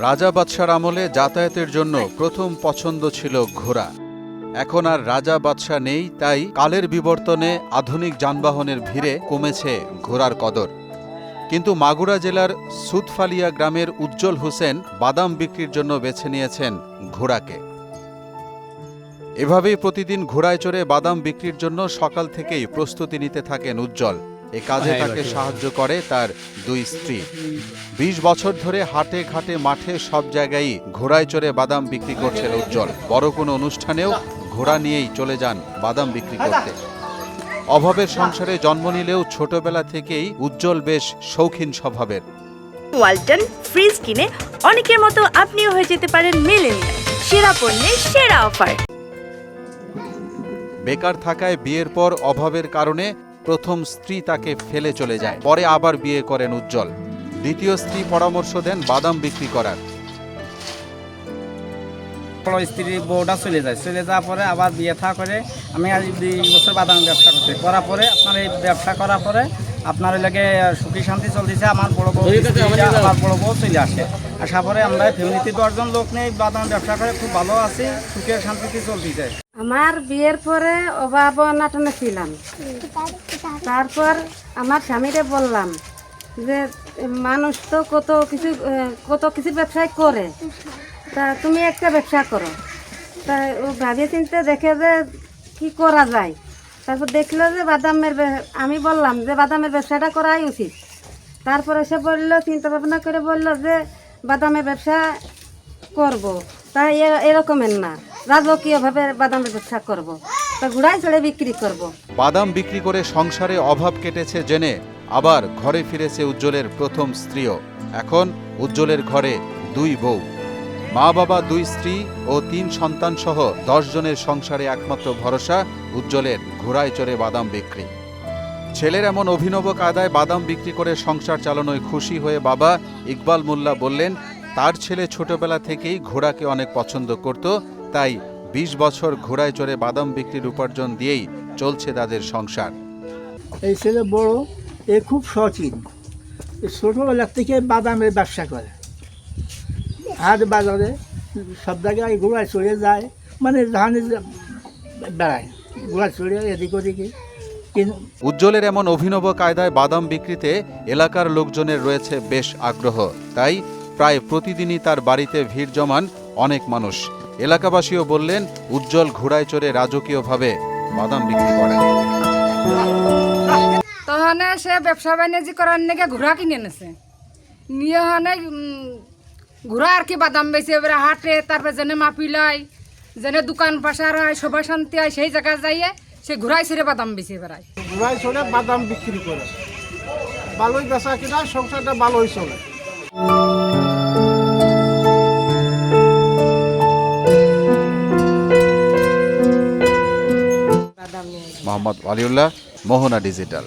রাজা বাদশার আমলে যাতায়াতের জন্য প্রথম পছন্দ ছিল ঘোড়া। এখন আর রাজা বাদশা নেই, তাই কালের বিবর্তনে আধুনিক যানবাহনের ভিড়ে কমেছে ঘোড়ার কদর। কিন্তু মাগুরা জেলার সুদফালিয়া গ্রামের উজ্জ্বল হোসেন বাদাম বিক্রির জন্য বেছে নিয়েছেন ঘোড়াকে। এভাবেই প্রতিদিন ঘোড়ায় চড়ে বাদাম বিক্রির জন্য সকাল থেকেই প্রস্তুতি নিতে থাকেন উজ্জ্বল। এ কাজে তাকে সাহায্য করে তার দুই স্ত্রী। ২০ বছর ধরে হাটে ঘাটে মাঠে সব জায়গায় ঘোড়ায় চড়ে বাদাম বিক্রি করছেন উজ্জ্বল। বড় কোনো অনুষ্ঠানেও ঘোড়া নিয়েই চলে যান বাদাম বিক্রি করতে। অভাবের সংসারে জন্ম নিলেও ছোটবেলা থেকেই উজ্জ্বল বেশ শৌখিন স্বভাবের। ওয়ালটন ফ্রিজ কিনে অনেকের মতো আপনিও হয়ে যেতে পারেন মিলেনিয়াল। সেরা পণ্যের সেরা অফার। বেকার থাকায় বিয়ের পর অভাবের কারণে প্রথম স্ত্রী তাকে ফেলে চলে যায়। পরে আবার বিয়ে করেন উজ্জ্বল। দ্বিতীয় স্ত্রী পরামর্শ দেন বাদাম বিক্রি করার। স্ত্রী বউটা চলে যাওয়ার পরে আবার বিয়ে থা করে আমি আজ ২০ বছর বাদাম ব্যবসা করতে করার পরে আপনার এই ব্যবসা করার পরে আপনার লাগে সুখী শান্তি চলতেছে। আমার বড় বউ চলে আসে, আসার পরে আমরা ফ্যামিলিতে ১০ জন লোক নেই বাদাম ব্যবসা করে খুব ভালো আছি, সুখে শান্তিতে চলতেছে। আমার বিয়ের পরে অভাব অনাটনে ছিলাম। তারপর আমার স্বামীরে বললাম যে মানুষ তো কত কিছু ব্যবসায় করে, তা তুমি একটা ব্যবসা করো। তা ও ভাবিয়ে চিনতে দেখে যে কি করা যায়। তারপর দেখলো যে আমি বললাম যে বাদামের ব্যবসাটা করাই উচিত। তারপরে সে বললো, চিন্তা ভাবনা করে বললো যে বাদামের ব্যবসা করব। তাই এরকমের না, রাজকীয়ভাবে বাদামের ব্যবসা করব, তা ঘোড়ায় চড়ে বিক্রি করব। বাদাম বিক্রি করে সংসারে অভাব কেটেছে জেনে আবার ঘরে ফিরেছে উজ্জ্বলের প্রথম স্ত্রীও। এখন উজ্জ্বলের ঘরে ২ বউ, মা বাবা, ২ স্ত্রী ও ৩ সন্তান সহ ১০ জনের সংসারে একমাত্র ভরসা উজ্জ্বলের ঘোড়ায় চড়ে বাদাম বিক্রি। ছেলের এমন অভিনব কায়দায় বাদাম বিক্রি করে সংসার চালানোয় খুশি হয়ে বাবা ইকবাল মোল্লা বললেন, তার ছেলে ছোটবেলা থেকেই ঘোড়াকে অনেক পছন্দ করত, তাই ২০ বছর ঘোড়ায় চড়ে বাদাম বিক্রির উপার্জন দিয়েই চলছে তাদের সংসার। এই ছেলে বড়, এ খুব শৌখিন। ছোটবেলা থেকে বাদামের ব্যবসা করে, হাট বাজারে সব জায়গায় ঘোড়ায় চড়ে যায়, মানে ধানে বেড়ায় ঘোড়ায় চড়ে এদিক ওদিকে। উজ্জ্বলের এমন অভিনব কায়দায় বাদাম বিক্রিতে এলাকার লোকজনের রয়েছে বেশ আগ্রহ, তাই প্রায় প্রতিদিনই তার বাড়িতে ভিড় জমান অনেক মানুষ। এলাকাবাসীও বললেন, উজ্জ্বল ঘোড়ায় চড়ে রাজকীয়ভাবে বাদাম বিক্রি করেন। তখন সে ব্যবসা বাণিজ্য করার নাকি ঘোড়া কিনে এনেছে, নিয়ে হনে ঘোড়া আর কি বাদাম বেশি এবারে হাটে, তারপরে যেনে মাপিলাই, যেনে দোকান পাশার হয়, সভা শান্তি হয়, সেই জায়গায় যাইয়ে সে ঘোড়ায় ছেড়ে বাদাম বেশি বেড়ায়। ঘোড়ায় চড়ে বাদাম বিক্রি করে ভালোই বেচা কিনা, সংসারটা ভালোই চলে। মোহাম্মদ ওয়ালিউল্লাহ, মোহনা ডিজিটাল।